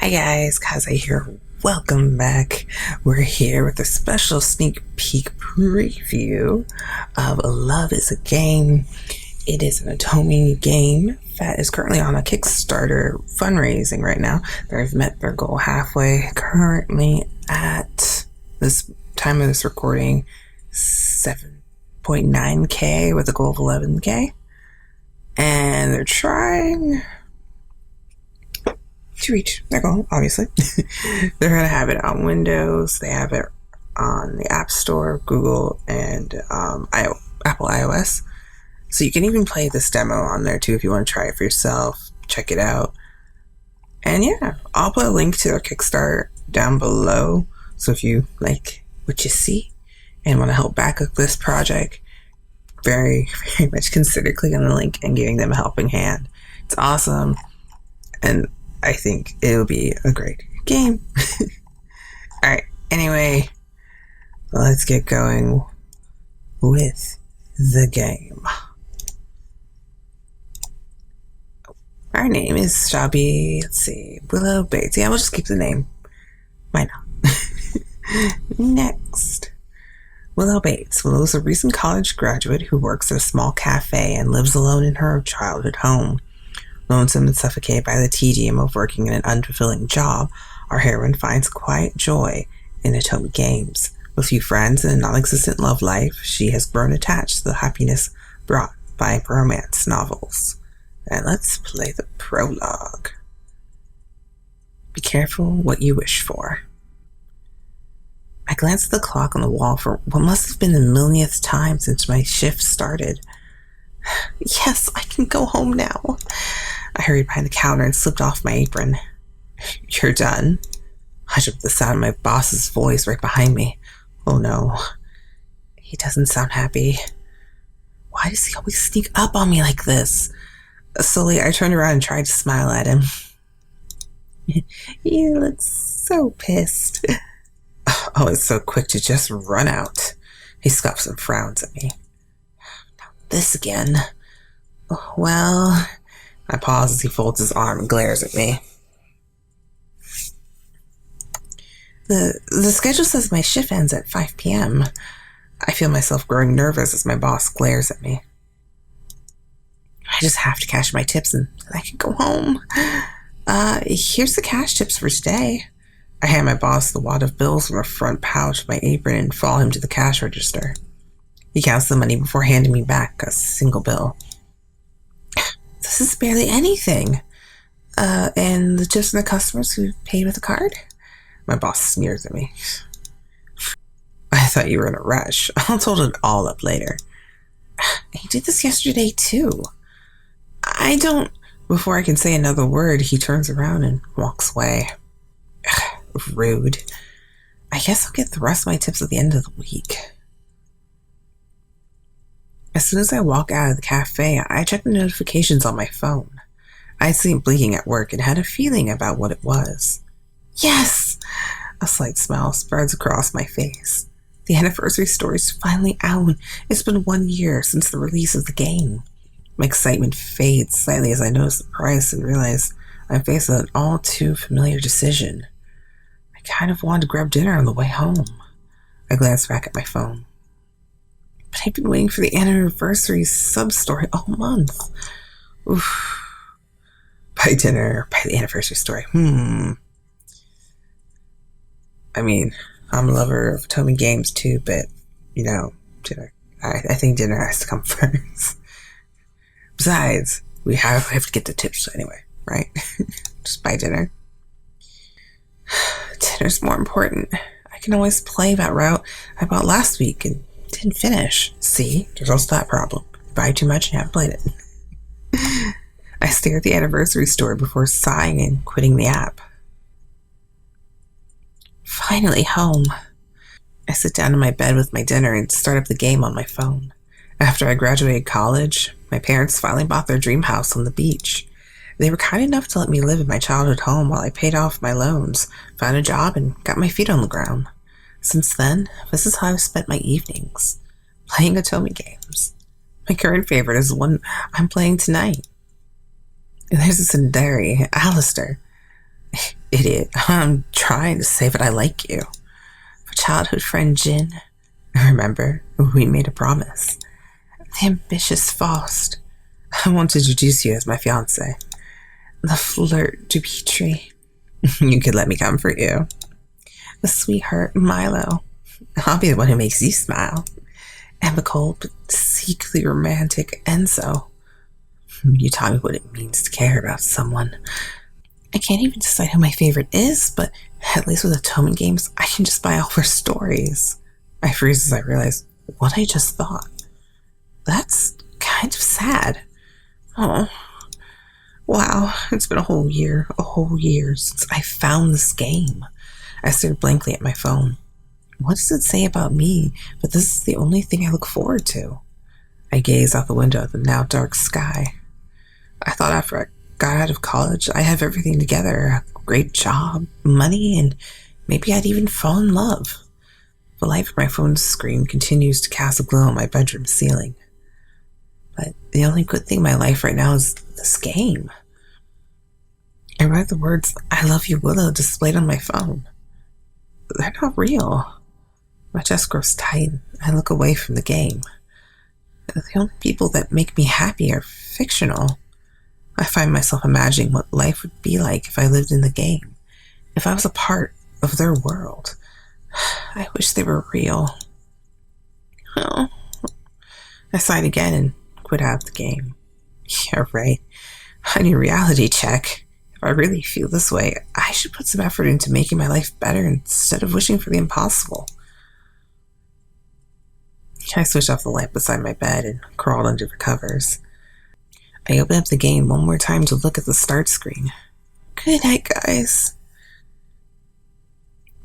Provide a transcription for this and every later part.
Hi guys, Kaze here. Welcome back. We're here with a special sneak peek preview of Love is a Game. It is an Otome game that is currently on a Kickstarter fundraising right now. They've met their goal halfway. Currently at this time of this recording, 7.9k with a goal of 11k. And they're trying to reach their goal, obviously. They're going to have it on Windows. They have it on the App Store, Google, and Apple iOS. So you can even play this demo on there too if you want to try it for yourself. Check it out. And yeah, I'll put a link to their Kickstarter down below. So if you like what you see and want to help back up this project, very, very much consider clicking the link and giving them a helping hand. It's awesome. And I think it'll be a great game. Alright, anyway, let's get going with the game. Our name is Willow Bates. Yeah, we'll just keep the name. Why not? Next. Willow Bates. Willow is a recent college graduate who works at a small cafe and lives alone in her childhood home. Lonesome and suffocated by the tedium of working in an unfulfilling job, our heroine finds quiet joy in Otome games. With few friends and a non-existent love life, she has grown attached to the happiness brought by romance novels. And let's play the prologue. Be careful what you wish for. I glanced at the clock on the wall for what must have been the millionth time since my shift started. Yes, I can go home now. I hurried behind the counter and slipped off my apron. You're done? Hushed up the sound of my boss's voice right behind me. Oh no. He doesn't sound happy. Why does he always sneak up on me like this? Slowly, I turned around and tried to smile at him. You look so pissed. Always so quick to just run out. He scoffs and frowns at me. Not this again. Well, I pause as he folds his arm and glares at me. The schedule says my shift ends at 5 p.m. I feel myself growing nervous as my boss glares at me. I just have to cash my tips and I can go home. Here's the cash tips for today. I hand my boss the wad of bills from a front pouch of my apron and follow him to the cash register. He counts the money before handing me back a single bill. This is barely anything. And the tips from the customers who paid with a card? My boss sneers at me. I thought you were in a rush. I'll total it all up later. He did this yesterday too. I don't... Before I can say another word, he turns around and walks away. Rude. I guess I'll get the rest of my tips at the end of the week. As soon as I walk out of the cafe, I check the notifications on my phone. I had seen it blinking at work and had a feeling about what it was. Yes! A slight smile spreads across my face. The anniversary story is finally out. It's been 1 year since the release of the game. My excitement fades slightly as I notice the price and realize I'm faced with an all too familiar decision. I kind of wanted to grab dinner on the way home. I glanced back at my phone. But I've been waiting for the anniversary sub-story all month. Oof. Buy dinner, buy the anniversary story. I mean, I'm a lover of Otome games too, but, you know, dinner. I think dinner has to come first. Besides, we have to get the tips anyway, right? Just buy dinner. Dinner's more important. I can always play that route I bought last week and didn't finish. See, there's also that problem. You buy too much and you haven't played it. I stare at the anniversary story before sighing and quitting the app. Finally home. I sit down in my bed with my dinner and start up the game on my phone. After I graduated college, my parents finally bought their dream house on the beach. They were kind enough to let me live in my childhood home while I paid off my loans, found a job, and got my feet on the ground. Since then, this is how I've spent my evenings, playing Otome games. My current favorite is the one I'm playing tonight. And there's this Sundari, Alister. Idiot. I'm trying to say that I like you. For childhood friend Jin. Remember, we made a promise. The ambitious Faust. I want to introduce you as my fiancé. The flirt Dimitri. You could let me comfort you. The sweetheart Milo. I'll be the one who makes you smile. And the cold but secretly romantic Enzo. You taught me what it means to care about someone. I can't even decide who my favorite is, but at least with Otome games, I can just buy all their stories. I freeze as I realize what I just thought. That's kind of sad. Oh, wow, it's been a whole year since I found this game. I stared blankly at my phone. What does it say about me that this is the only thing I look forward to? I gazed out the window at the now dark sky. I thought after I got out of college, I'd have everything together, a great job, money, and maybe I'd even fall in love. The light from my phone's screen continues to cast a glow on my bedroom ceiling. But the only good thing in my life right now is this game. I read the words, "I love you, Willow," displayed on my phone. They're not real. My chest grows tight. I look away from the game. The only people that make me happy are fictional. I find myself imagining what life would be like if I lived in the game, if I was a part of their world. I wish they were real. Oh. I sighed again and quit out of the game. Yeah, right. I need a reality check. If I really feel this way, I should put some effort into making my life better instead of wishing for the impossible. I switched off the light beside my bed and crawled under the covers. I opened up the game one more time to look at the start screen. Good night, guys.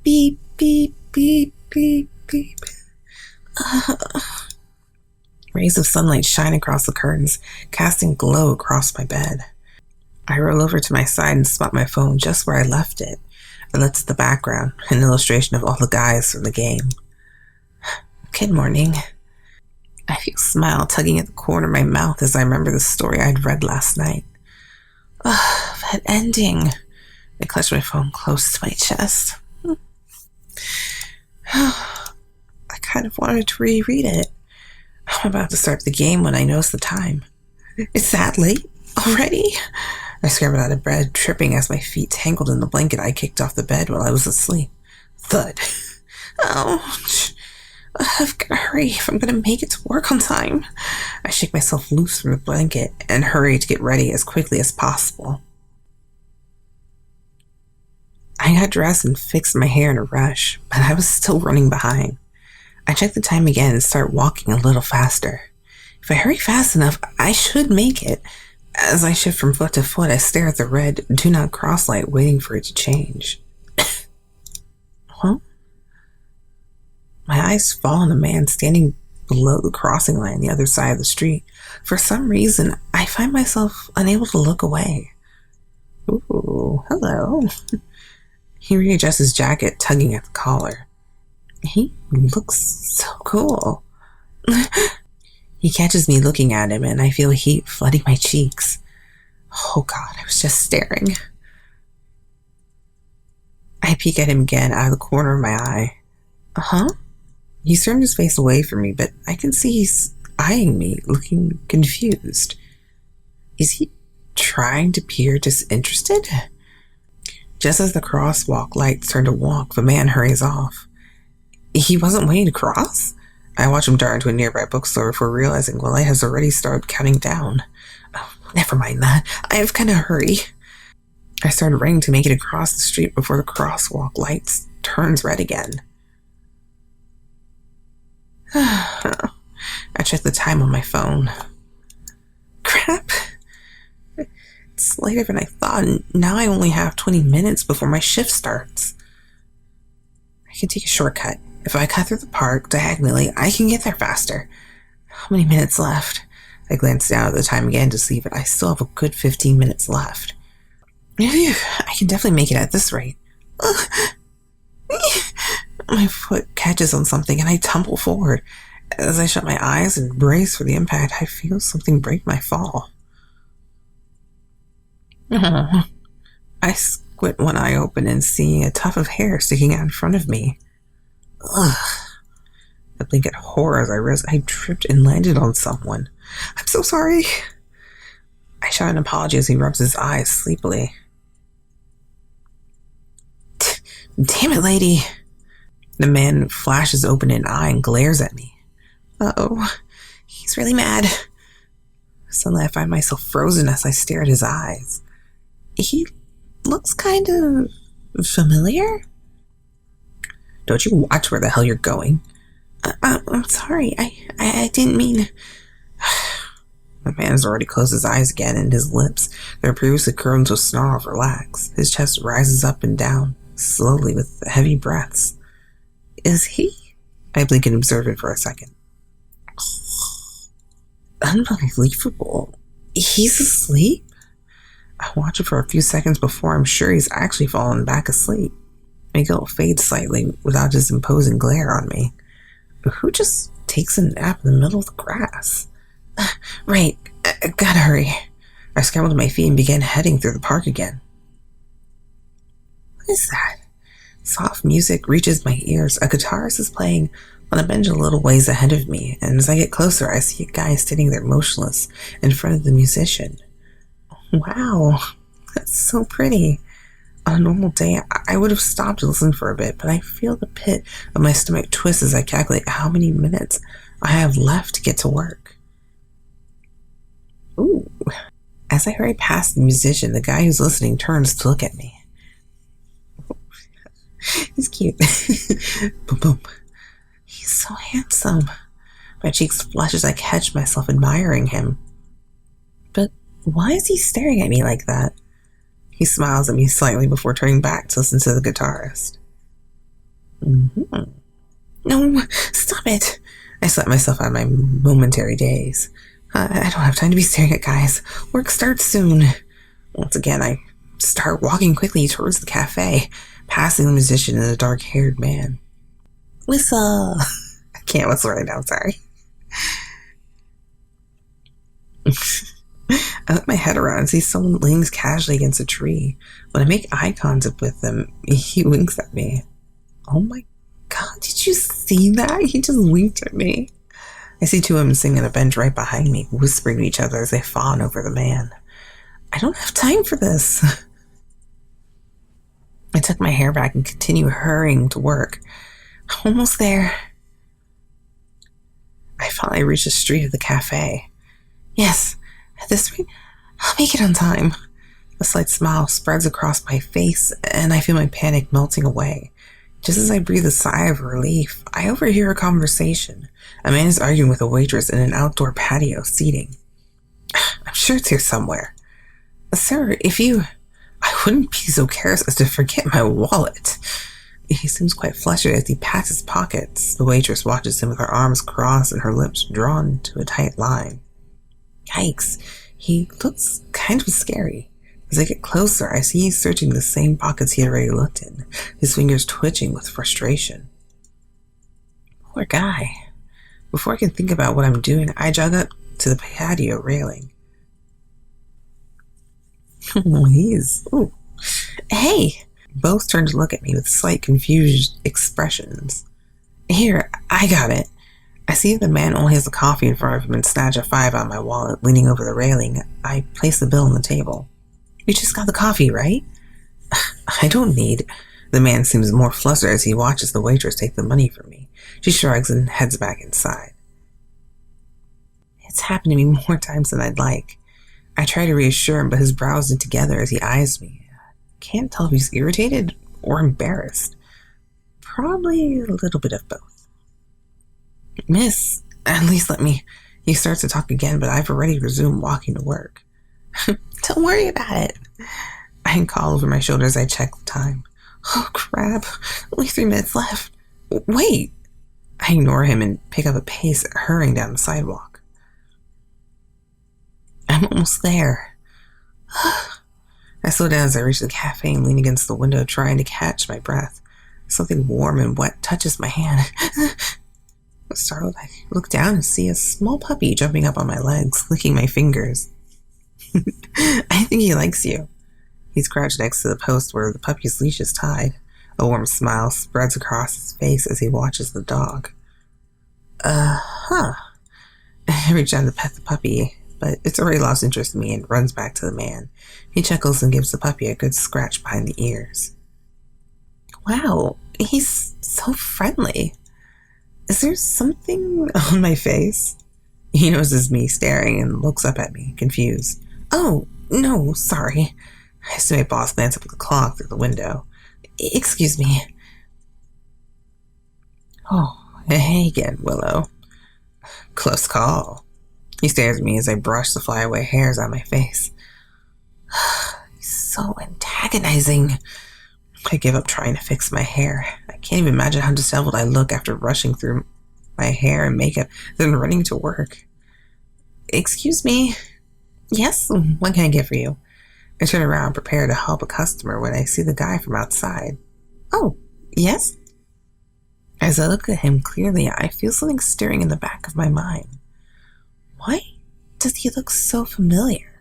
Beep, beep, beep, beep, beep. Rays of sunlight shine across the curtains, casting glow across my bed. I roll over to my side and spot my phone just where I left it. I looked at the background, an illustration of all the guys from the game. Good morning. I feel a smile tugging at the corner of my mouth as I remember the story I'd read last night. That ending. I clutched my phone close to my chest. I kind of wanted to reread it. I'm about to start the game when I notice the time. Is that late already? I scrambled out of bed, tripping as my feet tangled in the blanket I kicked off the bed while I was asleep. Thud. Ouch. I've got to hurry if I'm going to make it to work on time. I shake myself loose from the blanket and hurry to get ready as quickly as possible. I got dressed and fixed my hair in a rush, but I was still running behind. I checked the time again and started walking a little faster. If I hurry fast enough, I should make it. As I shift from foot to foot, I stare at the red "Do Not Cross" light, waiting for it to change. Huh? My eyes fall on a man standing below the crossing line on the other side of the street. For some reason, I find myself unable to look away. Ooh, hello. He readjusts his jacket, tugging at the collar. He looks so cool. He catches me looking at him, and I feel heat flooding my cheeks. Oh God, I was just staring. I peek at him again out of the corner of my eye. Uh-huh? He's turned his face away from me, but I can see he's eyeing me, looking confused. Is he trying to appear disinterested? Just as the crosswalk lights turn to walk, the man hurries off. He wasn't waiting to cross? I watch him dart into a nearby bookstore before realizing the light has already started counting down. Oh, never mind that. I have kind of hurry. I started running to make it across the street before the crosswalk lights turns red again. I checked the time on my phone. Crap. It's later than I thought, and now I only have 20 minutes before my shift starts. I can take a shortcut. If I cut through the park diagonally, I can get there faster. How many minutes left? I glanced down at the time again to see that I still have a good 15 minutes left. Phew, I can definitely make it at this rate. My foot catches on something and I tumble forward. As I shut my eyes and brace for the impact, I feel something break my fall. I squint one eye open and see a tuft of hair sticking out in front of me. Ugh. I blink at horror as I realize I tripped and landed on someone. I'm so sorry. I shout an apology as he rubs his eyes sleepily. Damn it, lady. The man flashes open an eye and glares at me. Uh-oh. He's really mad. Suddenly I find myself frozen as I stare at his eyes. He looks kind of familiar. Don't you watch where the hell you're going? I'm sorry. I didn't mean... The man has already closed his eyes again, and his lips, that were previously curled into a snarl, relax. His chest rises up and down, slowly with heavy breaths. Is he? I blink and observe it for a second. Unbelievable. He's asleep? I watch it for a few seconds before I'm sure he's actually fallen back asleep. My guilt fades slightly without his imposing glare on me. Who just takes a nap in the middle of the grass? Right, I gotta hurry. I scrambled to my feet and began heading through the park again. What is that? Soft music reaches my ears. A guitarist is playing on a bench a little ways ahead of me, and as I get closer, I see a guy standing there motionless in front of the musician. Wow, that's so pretty. On a normal day, I would have stopped to listen for a bit, but I feel the pit of my stomach twist as I calculate how many minutes I have left to get to work. Ooh. As I hurry past the musician, the guy who's listening turns to look at me. He's cute. Boom, boom. He's so handsome. My cheeks flush as I catch myself admiring him. But why is he staring at me like that? He smiles at me slightly before turning back to listen to the guitarist. Mm-hmm. No, stop it. I slap myself out of my momentary daze. I don't have time to be staring at guys. Work starts soon. Once again, I start walking quickly towards the cafe, passing the musician and the dark-haired man. Whistle! I can't whistle right now, sorry. I look my head around and see someone leans casually against a tree. When I make eye contact with him, he winks at me. Oh my god, did you see that? He just winked at me. I see two women sitting on a bench right behind me, whispering to each other as they fawn over the man. I don't have time for this. I tuck my hair back and continue hurrying to work. Almost there. I finally reach the street of the cafe. Yes, at this rate, I'll make it on time. A slight smile spreads across my face, and I feel my panic melting away. Just as I breathe a sigh of relief, I overhear a conversation. A man is arguing with a waitress in an outdoor patio seating. I'm sure it's here somewhere. Sir, I wouldn't be so careless as to forget my wallet. He seems quite flustered as he pats his pockets. The waitress watches him with her arms crossed and her lips drawn to a tight line. Yikes, he looks kind of scary. As I get closer, I see he's searching the same pockets he had already looked in, his fingers twitching with frustration. Poor guy. Before I can think about what I'm doing, I jog up to the patio railing. Ooh. Hey! Both turn to look at me with slight confused expressions. Here, I got it. I see the man only has the coffee in front of him and snatch a $5 out of my wallet, leaning over the railing. I place the bill on the table. You just got the coffee, right? I don't need... The man seems more flustered as he watches the waitress take the money from me. She shrugs and heads back inside. It's happened to me more times than I'd like. I try to reassure him, but his brows knit together as he eyes me. Can't tell if he's irritated or embarrassed. Probably a little bit of both. Miss, at least let me... He starts to talk again, but I've already resumed walking to work. Don't worry about it. I call over my shoulder as I check the time. Oh, crap. Only 3 minutes left. Wait. I ignore him and pick up a pace, hurrying down the sidewalk. I'm almost there. I slow down as I reach the cafe and lean against the window, trying to catch my breath. Something warm and wet touches my hand. Startled, I look down and see a small puppy jumping up on my legs, licking my fingers. I think he likes you. He's crouched next to the post where the puppy's leash is tied. A warm smile spreads across his face as he watches the dog. I reach down to pet the puppy, but it's already lost interest in me and runs back to the man. He chuckles and gives the puppy a good scratch behind the ears. Wow, he's so friendly. Is there something on my face? He notices me staring and looks up at me, confused. Oh, no, sorry. I see my boss glance up at the clock through the window. Excuse me. Oh, hey again, Willow. Close call. He stares at me as I brush the flyaway hairs on my face. He's so antagonizing. I give up trying to fix my hair. I can't even imagine how disheveled I look after rushing through my hair and makeup, then running to work. Excuse me. Yes, what can I get for you? I turn around, prepared to help a customer when I see the guy from outside. Oh, yes? As I look at him clearly, I feel something stirring in the back of my mind. Why does he look so familiar?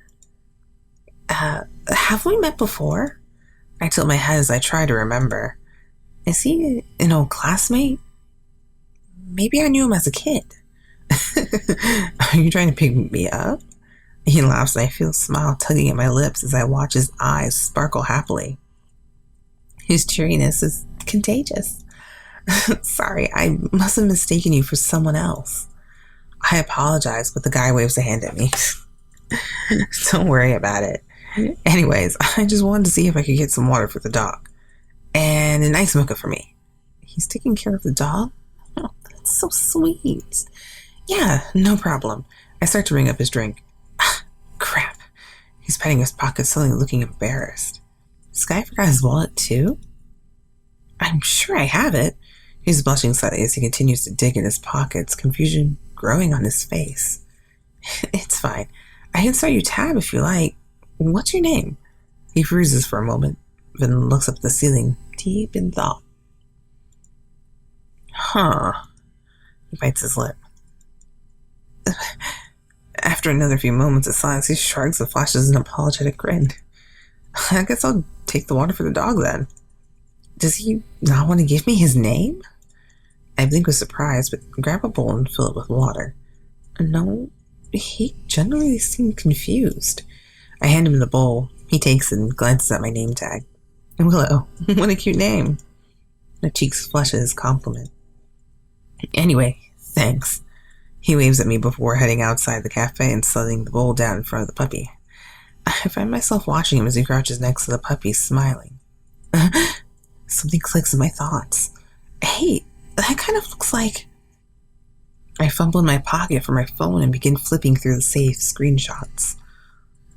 Have we met before? I tilt my head as I try to remember. Is he an old classmate? Maybe I knew him as a kid. Are you trying to pick me up? He laughs and I feel a smile tugging at my lips as I watch his eyes sparkle happily. His cheeriness is contagious. Sorry, I must have mistaken you for someone else. I apologize, but the guy waves a hand at me. Don't worry about it. Anyways, I just wanted to see if I could get some water for the dog. And a nice mocha for me. He's taking care of the dog? Oh, that's so sweet. Yeah, no problem. I start to ring up his drink. Crap. He's patting his pocket, suddenly looking embarrassed. This guy forgot his wallet too? I'm sure I have it. He's blushing slightly as he continues to dig in his pockets, confusion growing on his face. It's fine. I can start your tab if you like. What's your name? He freezes for a moment, then looks up at the ceiling, deep in thought. Huh. He bites his lip. After another few moments of silence, he shrugs and flashes an apologetic grin. I guess I'll take the water for the dog then. Does he not want to give me his name? I blink with surprise, but grab a bowl and fill it with water. No, he generally seemed confused. I hand him the bowl. He takes it and glances at my name tag. Willow, what a cute name. My cheeks flush at his compliment. Anyway, thanks. He waves at me before heading outside the cafe and setting the bowl down in front of the puppy. I find myself watching him as he crouches next to the puppy, smiling. Something clicks in my thoughts. Hey, that kind of looks like... I fumble in my pocket for my phone and begin flipping through the saved screenshots.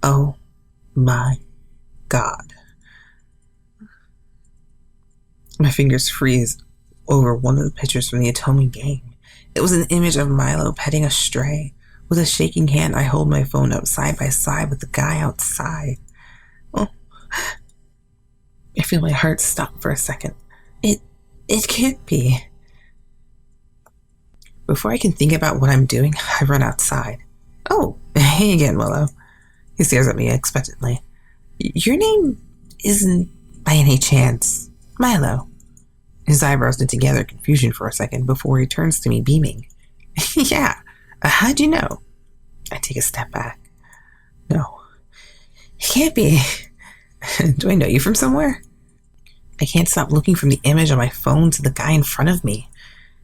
Oh my God. My fingers freeze over one of the pictures from the Otome game. It was an image of Milo petting a stray. With a shaking hand, I hold my phone up side by side with the guy outside. Oh, I feel my heart stop for a second. It can't be. Before I can think about what I'm doing, I run outside. Oh, hey again, Willow. He stares at me expectantly. Your name isn't by any chance Milo? His eyebrows knit together in confusion for a second before he turns to me beaming. Yeah, how'd you know? I take a step back. No, it can't be. Do I know you from somewhere? I can't stop looking from the image on my phone to the guy in front of me.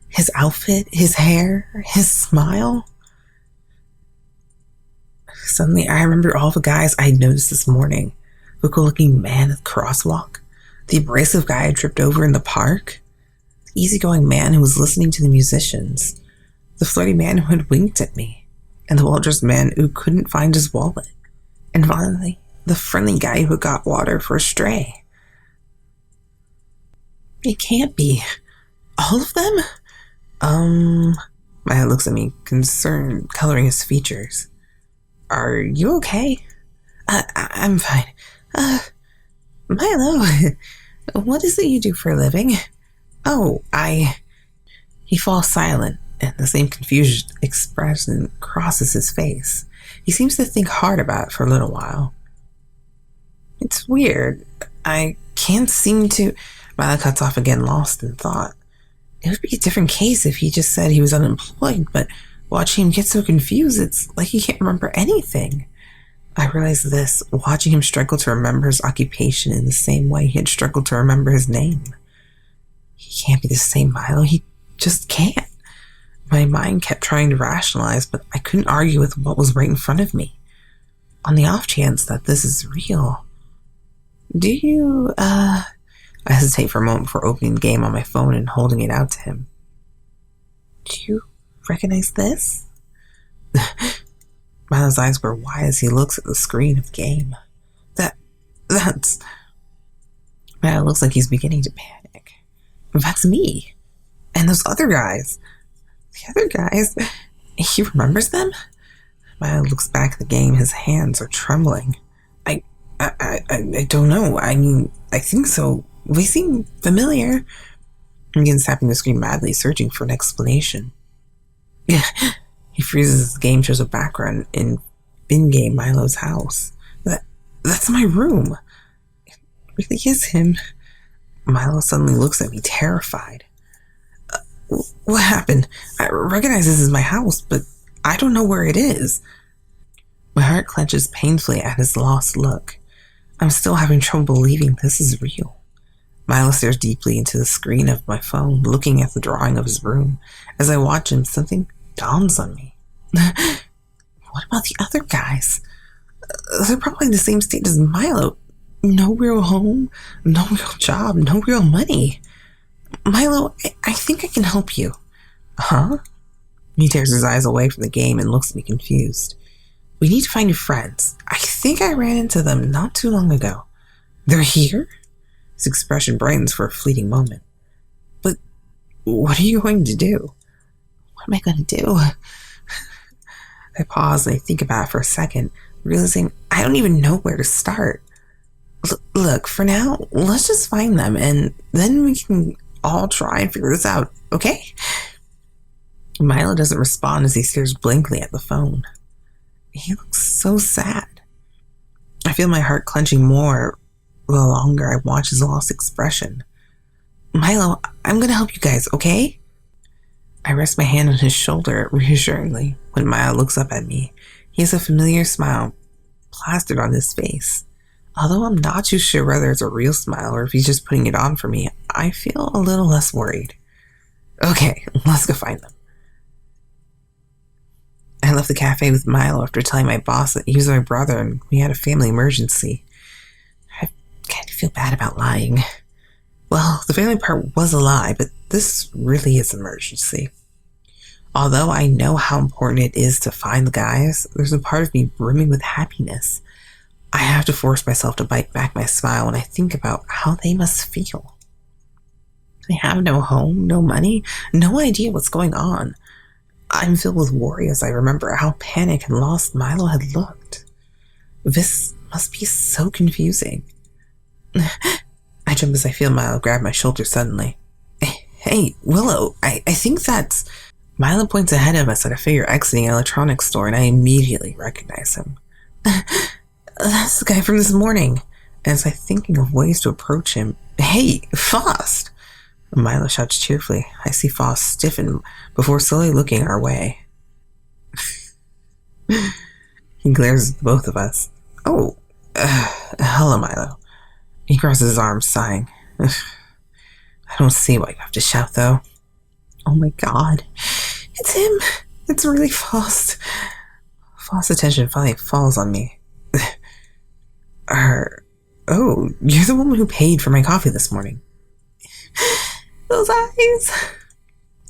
His outfit, his hair, his smile. Suddenly, I remember all the guys I had noticed this morning. The cool-looking man at the crosswalk. The abrasive guy I tripped over in the park. The easygoing man who was listening to the musicians. The flirty man who had winked at me. And the well-dressed man who couldn't find his wallet. And finally, the friendly guy who got water for a stray. It can't be. All of them? Maya looks at me, concerned, coloring his features. Are you okay? I'm fine. Milo, what is it you do for a living? Oh, He falls silent, and the same confused expression crosses his face. He seems to think hard about it for a little while. It's weird. I can't seem to... Milo cuts off again, lost in thought. It would be a different case if he just said he was unemployed, but watching him get so confused, it's like he can't remember anything. I realize this, watching him struggle to remember his occupation in the same way he had struggled to remember his name. He can't be the same Milo. He just can't. My mind kept trying to rationalize, but I couldn't argue with what was right in front of me. On the off chance that this is real. Do you, I hesitate for a moment before opening the game on my phone and holding it out to him. Do you recognize this? Milo's eyes grow wide as he looks at the screen of the game. That's... Milo looks like he's beginning to panic. That's me. And those other guys. The other guys? He remembers them? Milo looks back at the game. His hands are trembling. I don't know. I mean, I think so. They seem familiar. He begins tapping the screen madly, searching for an explanation. He freezes as the game shows a background in-game Milo's house. That's my room. It really is him. Milo suddenly looks at me, terrified. What happened? I recognize this is my house, but I don't know where it is. My heart clenches painfully at his lost look. I'm still having trouble believing this is real. Milo stares deeply into the screen of my phone, looking at the drawing of his room. As I watch him, something dawns on me. What about the other guys? They're probably in the same state as Milo. No real home, no real job, no real money. Milo, I think I can help you. Huh? He tears his eyes away from the game and looks at me confused. We need to find your friends. I think I ran into them not too long ago. They're here? His expression brightens for a fleeting moment. But what are you going to do? What am I going to do? I pause and I think about it for a second, realizing I don't even know where to start. Look, for now, let's just find them, and then we can all try and figure this out, okay? Milo doesn't respond as he stares blankly at the phone. He looks so sad. I feel my heart clenching more the longer I watch his lost expression. Milo, I'm going to help you guys, okay? I rest my hand on his shoulder reassuringly when Milo looks up at me. He has a familiar smile plastered on his face. Although I'm not too sure whether it's a real smile or if he's just putting it on for me, I feel a little less worried. Okay, let's go find them. I left the cafe with Milo after telling my boss that he was my brother and we had a family emergency. I kind of feel bad about lying. Well, the family part was a lie, but this really is an emergency. Although I know how important it is to find the guys, there's a part of me brimming with happiness. I have to force myself to bite back my smile when I think about how they must feel. They have no home, no money, no idea what's going on. I'm filled with worry as I remember how panicked and lost Milo had looked. This must be so confusing. I jump as I feel Milo grab my shoulder suddenly. Hey, Willow, I think that's... Milo points ahead of us at a figure exiting an electronics store, and I immediately recognize him. That's the guy from this morning. As I'm thinking of ways to approach him. Hey, Faust! Milo shouts cheerfully. I see Faust stiffen before slowly looking our way. He glares at both of us. Oh, hello, Milo. He crosses his arms, sighing. I don't see why you have to shout, though. Oh my god. It's him. It's really Faust. Faust's attention finally falls on me. Oh, you're the woman who paid for my coffee this morning. Those eyes.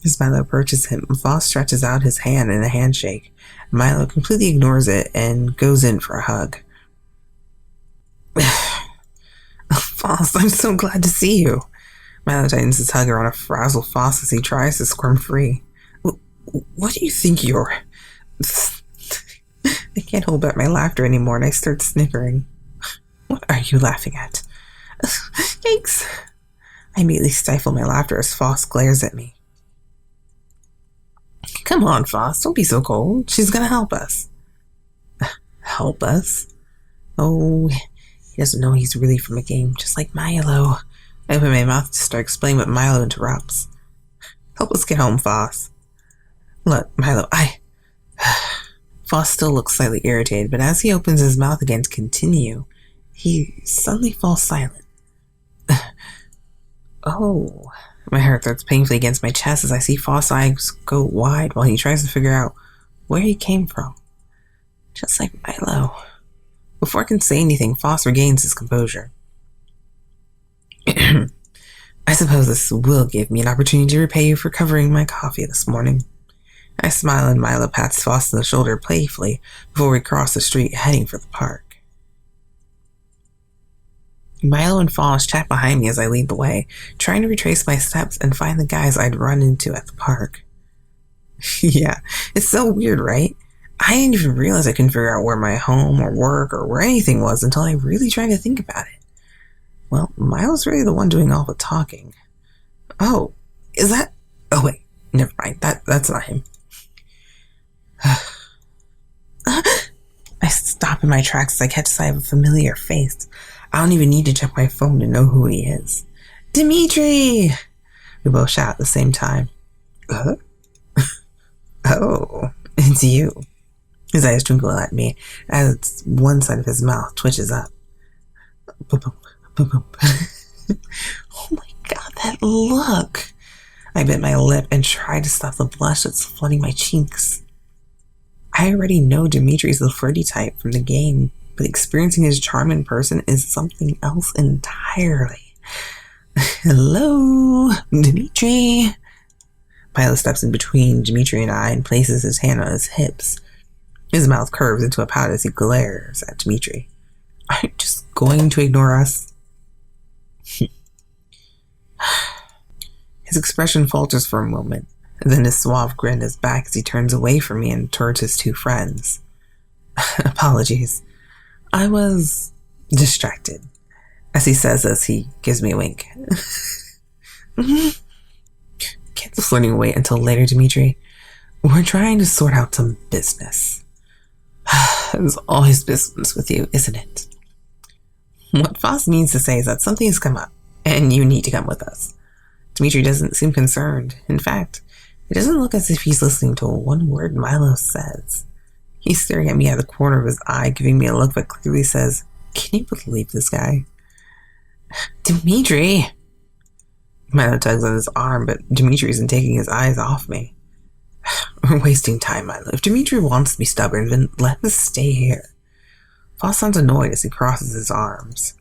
As Milo approaches him, Faust stretches out his hand in a handshake. Milo completely ignores it and goes in for a hug. Faust, I'm so glad to see you. Milo tightens his hug around a frazzled Faust as he tries to squirm free. What do you think you're... I can't hold back my laughter anymore and I start snickering. What are you laughing at? Yikes. I immediately stifle my laughter as Faust glares at me. Come on, Faust, don't be so cold. She's gonna help us. Help us? Oh, He doesn't know he's really from a game, just like Milo. I open my mouth to start explaining, but Milo interrupts. Help us get home, Faust. Look, Milo, Faust still looks slightly irritated, but as he opens his mouth again to continue, he suddenly falls silent. Oh. My heart throds painfully against my chest as I see Faust's eyes go wide while he tries to figure out where he came from. Just like Milo. Before I can say anything, Faust regains his composure. I suppose this will give me an opportunity to repay you for covering my coffee this morning. I smile and Milo pats Faust on the shoulder playfully before we cross the street heading for the park. Milo and Faust chat behind me as I lead the way, trying to retrace my steps and find the guys I'd run into at the park. Yeah, it's so weird, right? I didn't even realize I couldn't figure out where my home or work or where anything was until I really tried to think about it. Well, Milo's really the one doing all the talking. Oh, is that... Oh, wait, never mind. That's not him. I stop in my tracks as I catch sight of a familiar face. I don't even need to check my phone to know who he is. Dimitri! We both shout at the same time. Oh, it's you. His eyes twinkle at me as one side of his mouth twitches up. Oh my god, that look! I bit my lip and tried to stop the blush that's flooding my cheeks. I already know Dimitri's the flirty type from the game, but experiencing his charm in person is something else entirely. Hello, Dimitri. Milo steps in between Dimitri and I and places his hand on his hips. His mouth curves into a pout as he glares at Dimitri. Are you just going to ignore us? His expression falters for a moment, and then his suave grin is back as he turns away from me and towards his two friends. Apologies. I was distracted. As he says this, he gives me a wink. Can't the flirting wait until later, Dimitri? We're trying to sort out some business. It's always business with you, isn't it? What Faust means to say is that something has come up, and you need to come with us. Dimitri doesn't seem concerned. In fact, it doesn't look as if he's listening to one word Milo says. He's staring at me out of the corner of his eye, giving me a look that clearly says, can you believe this guy? Dimitri! Milo tugs on his arm, but Dimitri isn't taking his eyes off me. We're wasting time, Milo. If Dimitri wants to be stubborn, then let us stay here. Faust sounds annoyed as he crosses his arms.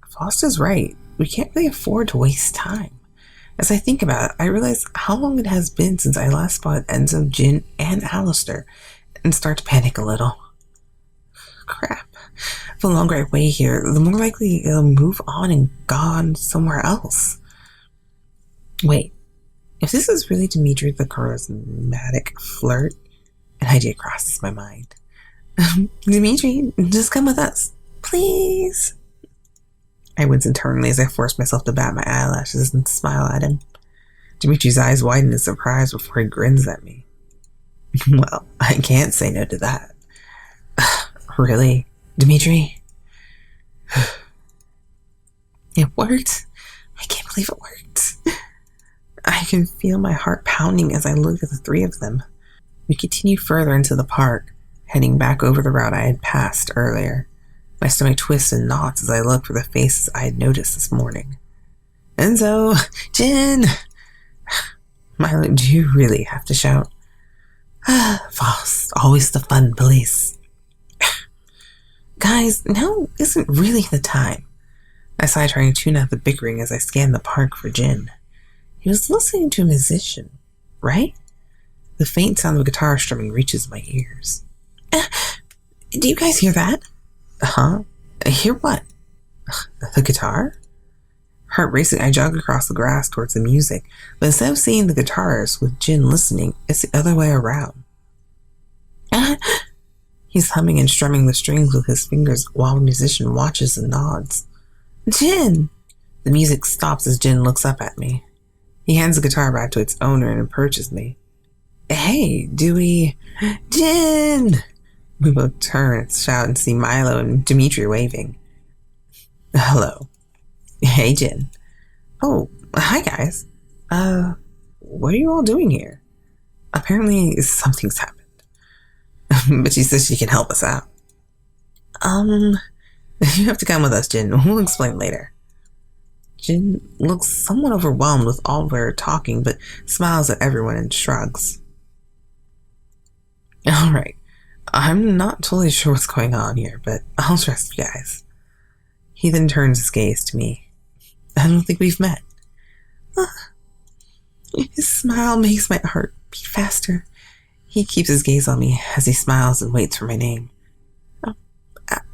Faust is right. We can't really afford to waste time. As I think about it, I realize how long it has been since I last spotted Enzo, Jin, and Alister, and start to panic a little. Crap. The longer I wait here, the more likely it'll move on and gone somewhere else. Wait, if this is really Dimitri the charismatic flirt, an idea crosses my mind. Dimitri, just come with us, please. I wince internally as I force myself to bat my eyelashes and smile at him. Dimitri's eyes widen in surprise before he grins at me. Well, I can't say no to that. Really, Dimitri? It worked. I can't believe it worked. I can feel my heart pounding as I look at the three of them. We continue further into the park, heading back over the route I had passed earlier. My stomach twists and knots as I look for the faces I had noticed this morning. Enzo! Jin! Milo, do you really have to shout? Faust, always the fun police. Guys, now isn't really the time. I sigh, trying to tune out the bickering as I scan the park for Jin. He was listening to a musician, right? The faint sound of guitar strumming reaches my ears. Do you guys hear that? Huh? Hear what? The guitar? Heart racing, I jog across the grass towards the music, but instead of seeing the guitarist with Jin listening, it's the other way around. He's humming and strumming the strings with his fingers while the musician watches and nods. Jin! The music stops as Jin looks up at me. He hands the guitar back to its owner and approaches me. Hey, do we... Jin! We both turn and shout and see Milo and Dimitri waving. Hello. Hey, Jin. Oh, hi, guys. What are you all doing here? Apparently, something's happened. But she says she can help us out. You have to come with us, Jin. We'll explain later. Jin looks somewhat overwhelmed with all their talking, but smiles at everyone and shrugs. Alright, I'm not totally sure what's going on here, but I'll trust you guys. He then turns his gaze to me. I don't think we've met. His smile makes my heart beat faster. He keeps his gaze on me as he smiles and waits for my name.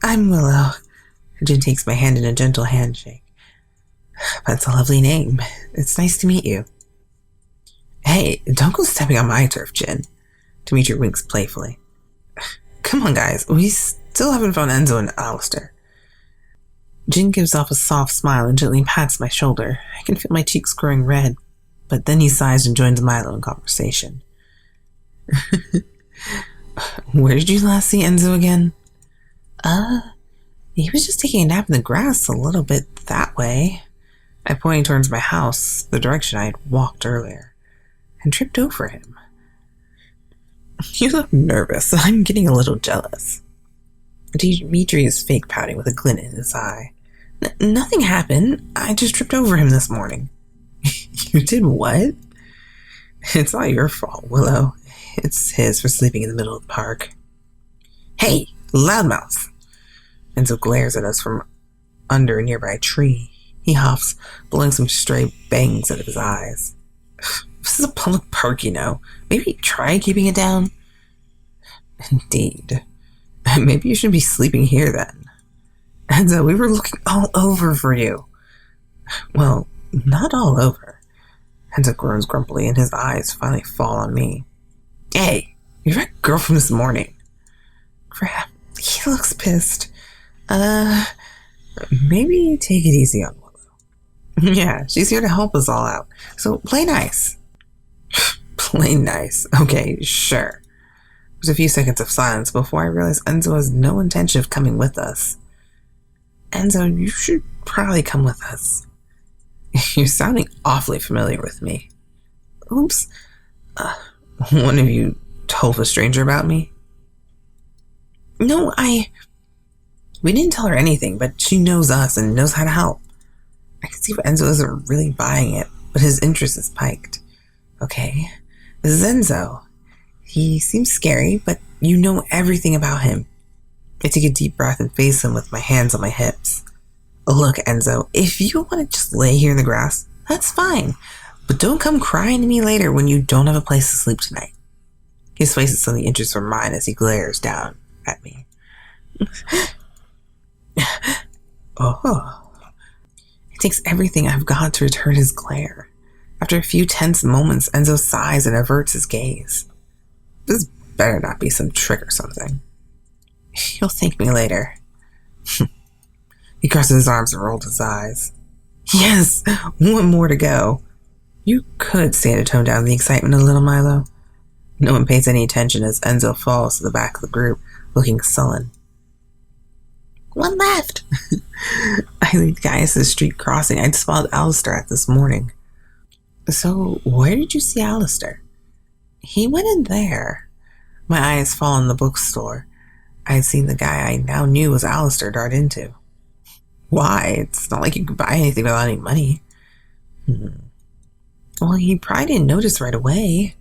I'm Willow. Jin takes my hand in a gentle handshake. That's a lovely name. It's nice to meet you. Hey, don't go stepping on my turf, Jin. Dimitri winks playfully. Come on, guys. We still haven't found Enzo and Alister. Jin gives off a soft smile and gently pats my shoulder. I can feel my cheeks growing red, but then he sighs and joins Milo in conversation. Where did you last see Enzo again? He was just taking a nap in the grass a little bit that way. I pointed towards my house, the direction I had walked earlier, and tripped over him. You look nervous. I'm getting a little jealous. Dimitri is fake pouting with a glint in his eye. Nothing happened. I just tripped over him this morning. You did what? It's not your fault, Willow. It's his for sleeping in the middle of the park. Hey, loudmouth! Enzo glares at us from under a nearby tree. He huffs, blowing some stray bangs out of his eyes. This is a public park, you know. Maybe try keeping it down? Indeed. Maybe you should be sleeping here then. Enzo, we were looking all over for you. Well, not all over. Enzo groans grumpily and his eyes finally fall on me. Hey, you're that girl from this morning. Crap, he looks pissed. Maybe take it easy on Willow. Yeah, she's here to help us all out, so play nice. Play nice. Okay, sure. There's a few seconds of silence before I realize Enzo has no intention of coming with us. Enzo, you should probably come with us. You're sounding awfully familiar with me. Oops. One of you told a stranger about me? No, we didn't tell her anything, but she knows us and knows how to help. I can see why Enzo isn't really buying it, but his interest is piked. Okay, this is Enzo. He seems scary, but you know everything about him. I take a deep breath and face him with my hands on my hips. Look, Enzo, if you want to just lay here in the grass, that's fine. But don't come crying to me later when you don't have a place to sleep tonight. His face is suddenly inches from mine as he glares down at me. Oh. It takes everything I've got to return his glare. After a few tense moments, Enzo sighs and averts his gaze. This better not be some trick or something. You'll thank me later. He crosses his arms and rolled his eyes. Yes, one more to go. You could stand to tone down the excitement a little, Milo. No one pays any attention as Enzo falls to the back of the group, looking sullen. One left. I lead guys to the street crossing I'd spotted Alister at this morning. So, where did you see Alister? He went in there. My eyes fall on the bookstore. I had seen the guy I now knew was Alister dart into. Why? It's not like you could buy anything without any money. Well, he probably didn't notice right away.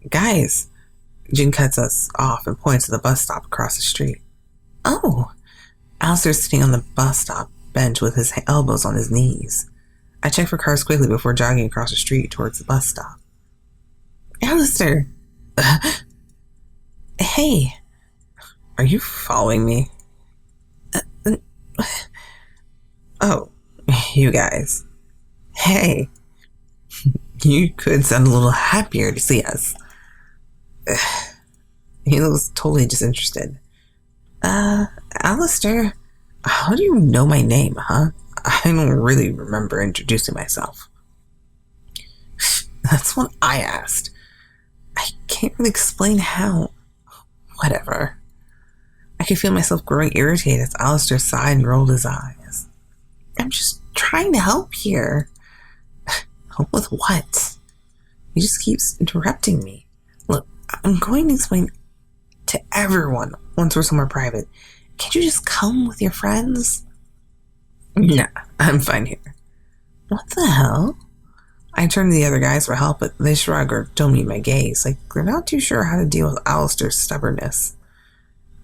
Guys, Jin cuts us off and points to the bus stop across the street. Oh, Alister's sitting on the bus stop bench with his elbows on his knees. I check for cars quickly before jogging across the street towards the bus stop. Alister! Hey! Are you following me? Oh, you guys. Hey! You could sound a little happier to see us. He looks totally disinterested. Alister, how do you know my name, huh? I don't really remember introducing myself. That's what I asked. I can't really explain how. Whatever. I could feel myself growing irritated as Alister sighed and rolled his eyes. I'm just trying to help here. Help with what? He just keeps interrupting me. Look, I'm going to explain to everyone once we're somewhere private. Can't you just come with your friends? Nah, I'm fine here. What the hell? I turn to the other guys for help, but they shrug or don't meet my gaze, like they're not too sure how to deal with Alister's stubbornness.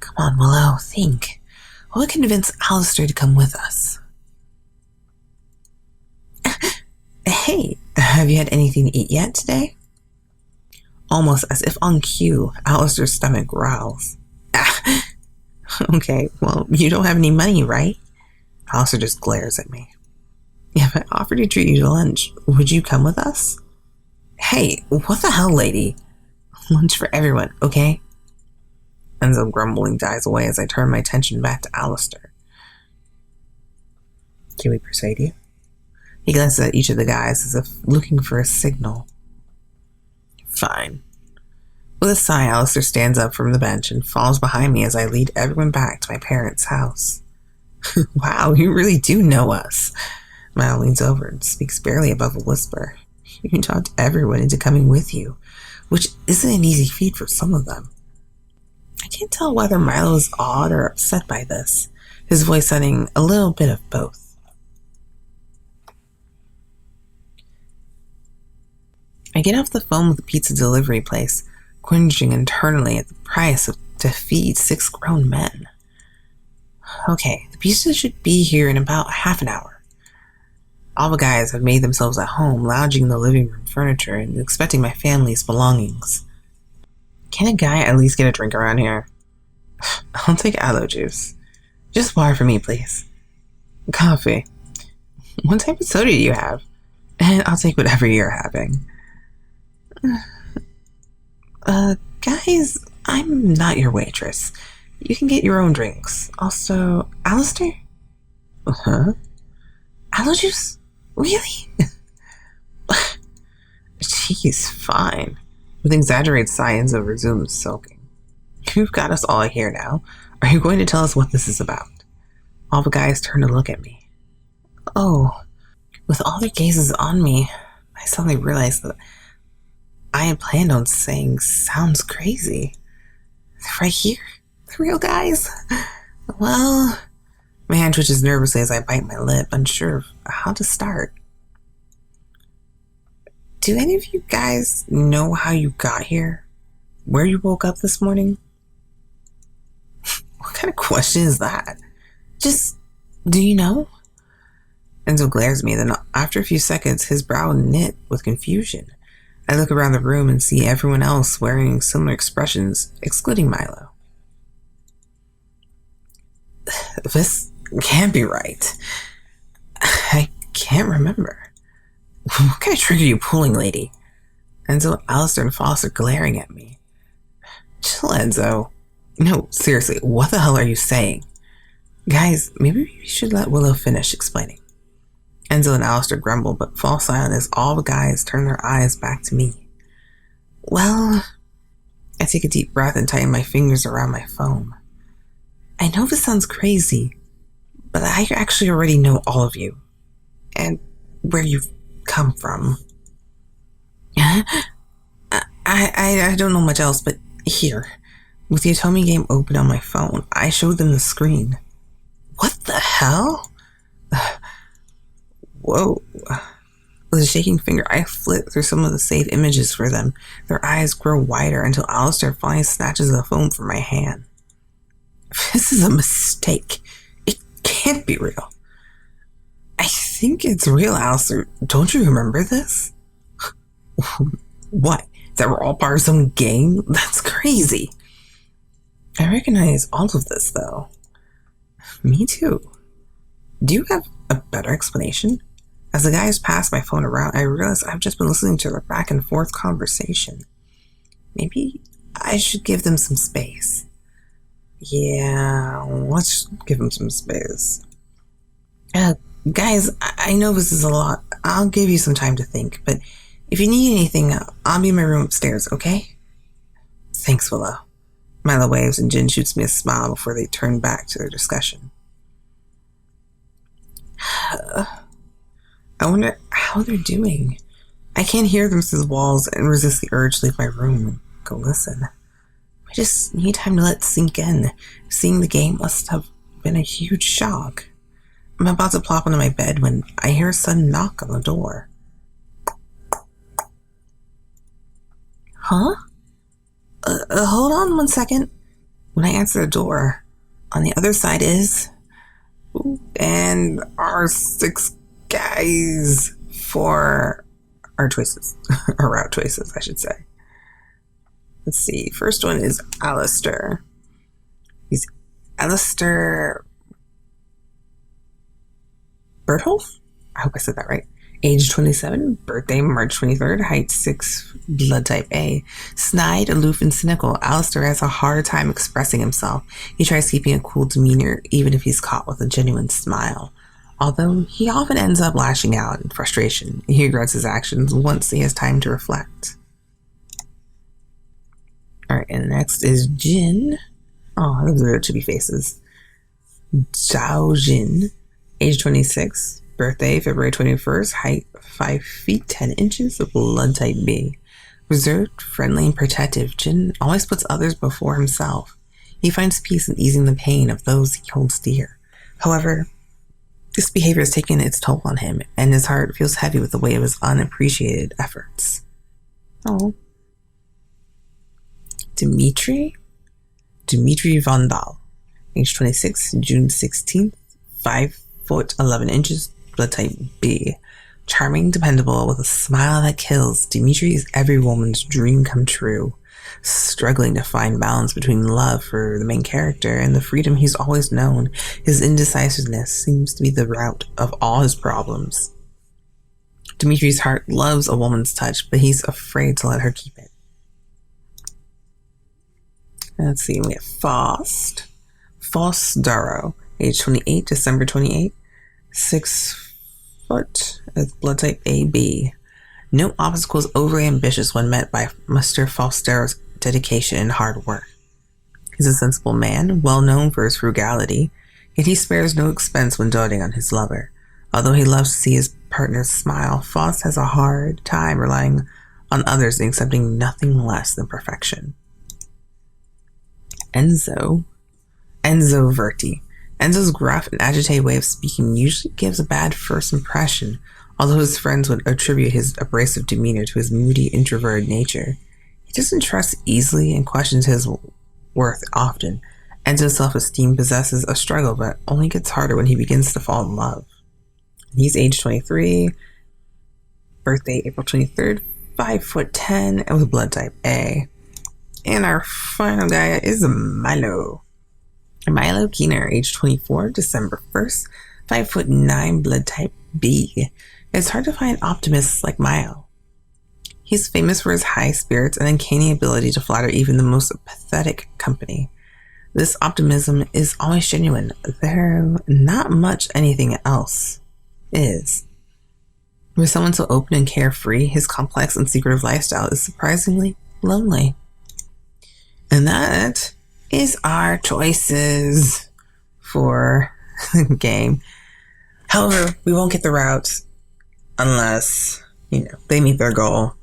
Come on, Willow, think. What would convince Alister to come with us? Hey, have you had anything to eat yet today? Almost as if on cue, Alister's stomach growls. Okay, well, you don't have any money, right? Alister just glares at me. If I offered to treat you to lunch, would you come with us? Hey, what the hell, lady? Lunch for everyone, okay? Enzo grumbling dies away as I turn my attention back to Alister. Can we persuade you? He glances at each of the guys as if looking for a signal. Fine. With a sigh, Alister stands up from the bench and falls behind me as I lead everyone back to my parents' house. Wow, you really do know us. Milo leans over and speaks barely above a whisper. You talked everyone into coming with you, which isn't an easy feat for some of them. I can't tell whether Milo is awed or upset by this, his voice sounding a little bit of both. I get off the phone with the pizza delivery place, cringing internally at the price to feed 6 grown men. Okay, the pizza should be here in about half an hour. All the guys have made themselves at home, lounging in the living room furniture and expecting my family's belongings. Can a guy at least get a drink around here? I'll take aloe juice. Just water for me, please. Coffee. What type of soda do you have? And I'll take whatever you're having. Guys, I'm not your waitress. You can get your own drinks. Also, Alister? Huh? Aloe juice? Really? Jeez, fine. With exaggerated sigh, Enzo resumes sulking. You've got us all here now. Are you going to tell us what this is about? All the guys turn to look at me. Oh, with all their gazes on me, I suddenly realized that I had planned on saying sounds crazy. Right here? The real guys? Well, my hand twitches nervously as I bite my lip, unsure of how to start. Do any of you guys know how you got here? Where you woke up this morning? What kind of question is that? Just, do you know? Enzo glares at me, then after a few seconds, his brow knit with confusion. I look around the room and see everyone else wearing similar expressions, excluding Milo. This can't be right. I can't remember. What kind of trick are you pulling, lady? Enzo, Alister, and Faust are glaring at me. Chill, Enzo. No, seriously, what the hell are you saying? Guys, maybe we should let Willow finish explaining. Enzo and Alister grumble, but fall silent as all the guys turn their eyes back to me. Well, I take a deep breath and tighten my fingers around my phone. I know this sounds crazy, but I actually already know all of you. And where you've come from. I don't know much else, but here. With the Otome game open on my phone, I showed them the screen. What the hell? Whoa. With a shaking finger, I flit through some of the saved images for them. Their eyes grow wider until Alister finally snatches the phone from my hand. This is a mistake. It can't be real. I think it's real, Alister. Don't you remember this? What? That we're all part of some gang? That's crazy. I recognize all of this, though. Me too. Do you have a better explanation? As the guys pass my phone around, I realize I've just been listening to their back and forth conversation. Maybe I should give them some space. Yeah, let's give them some space. Guys, I know this is a lot. I'll give you some time to think, but if you need anything, I'll be in my room upstairs, okay? Thanks, Willow. Milo waves and Jin shoots me a smile before they turn back to their discussion. I wonder how they're doing. I can't hear them through the walls and resist the urge to leave my room and go listen. I just need time to let it sink in. Seeing the game must have been a huge shock. I'm about to plop into my bed when I hear a sudden knock on the door. Huh? Hold on 1 second. When I answer the door, on the other side is... and our 6 guys for our choices. Our route choices, I should say. Let's see. First one is Alister. He's Alister Bertholf? I hope I said that right. Age 27, birthday March 23rd, height 6, blood type A. Snide, aloof, and cynical, Alister has a hard time expressing himself. He tries keeping a cool demeanor, even if he's caught with a genuine smile. Although he often ends up lashing out in frustration. He regrets his actions once he has time to reflect. Alright, and next is Jin. Oh, those are chibi faces. Zhou Jin, age 26. Birthday, February 21st, height 5 feet 10 inches, blood type B. Reserved, friendly, and protective, Jin always puts others before himself. He finds peace in easing the pain of those he holds dear. However, this behavior has taken its toll on him, and his heart feels heavy with the weight of his unappreciated efforts. Oh. Dimitri Van Dahl, age 26, June 16th, 5 foot 11 inches, blood type B. Charming, dependable, with a smile that kills, Dimitri is every woman's dream come true. Struggling to find balance between love for the main character and the freedom he's always known, his indecisiveness seems to be the root of all his problems. Dimitri's heart loves a woman's touch, but he's afraid to let her keep it. Let's see, we have Faust Darrow, age 28, December 28, 6 foot, blood type AB. No obstacles overly ambitious when met by Mr. Faust Darrow's dedication and hard work. He's a sensible man, well known for his frugality, yet he spares no expense when doting on his lover. Although he loves to see his partner smile, Faust has a hard time relying on others and accepting nothing less than perfection. Enzo Vertti. Enzo's gruff and agitated way of speaking usually gives a bad first impression, although his friends would attribute his abrasive demeanor to his moody, introverted nature. He doesn't trust easily and questions his worth often. Enzo's self-esteem possesses a struggle, but only gets harder when he begins to fall in love. He's age 23, birthday April 23rd, 5 foot 10, and with blood type A. And our final guy is Milo Keiner, age 24, December 1st, 5 foot 9, blood type B. It's hard to find optimists like Milo. He's famous for his high spirits and uncanny ability to flatter even the most pathetic company. This optimism is always genuine, though not much anything else is. For someone so open and carefree, his complex and secretive lifestyle is surprisingly lonely. And that is our choices for the game. However, we won't get the routes unless, they meet their goal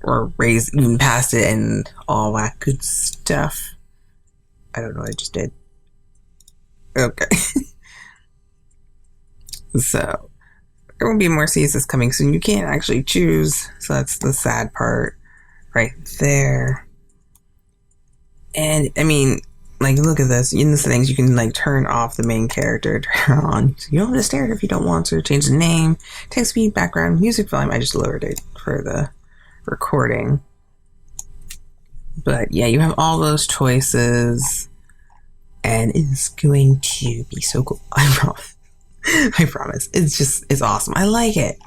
or raise even past it and all that good stuff. I don't know what I just did. Okay. So, there will be more seasons coming soon. You can't actually choose, so that's the sad part right there. And, look at this. In the settings, you can, turn off the main character, turn on. You don't have to stare if you don't want to. Change the name, text speed, background, music volume. I just lowered it for the recording. But, yeah, you have all those choices. And it's going to be so cool. I promise. I promise. It's awesome. I like it.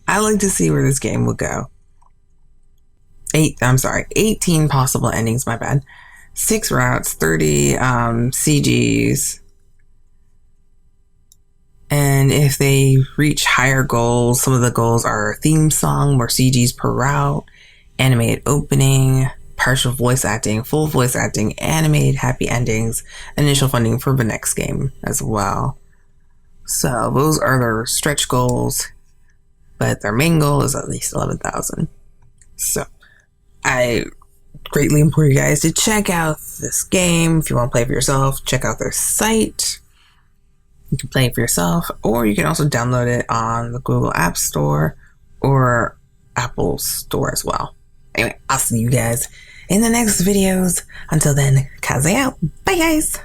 I like to see where this game will go. 18 possible endings, my bad. 6 routes, 30 CGs. And if they reach higher goals, some of the goals are theme song, more CGs per route, animated opening, partial voice acting, full voice acting, animated happy endings, initial funding for the next game as well. So those are their stretch goals, but their main goal is at least 11,000. So I greatly implore you guys to check out this game. If you want to play it for yourself, check out their site. You can play it for yourself, or you can also download it on the Google App Store or Apple Store as well. Anyway, I'll see you guys in the next videos. Until then, Kaze out. Bye, guys.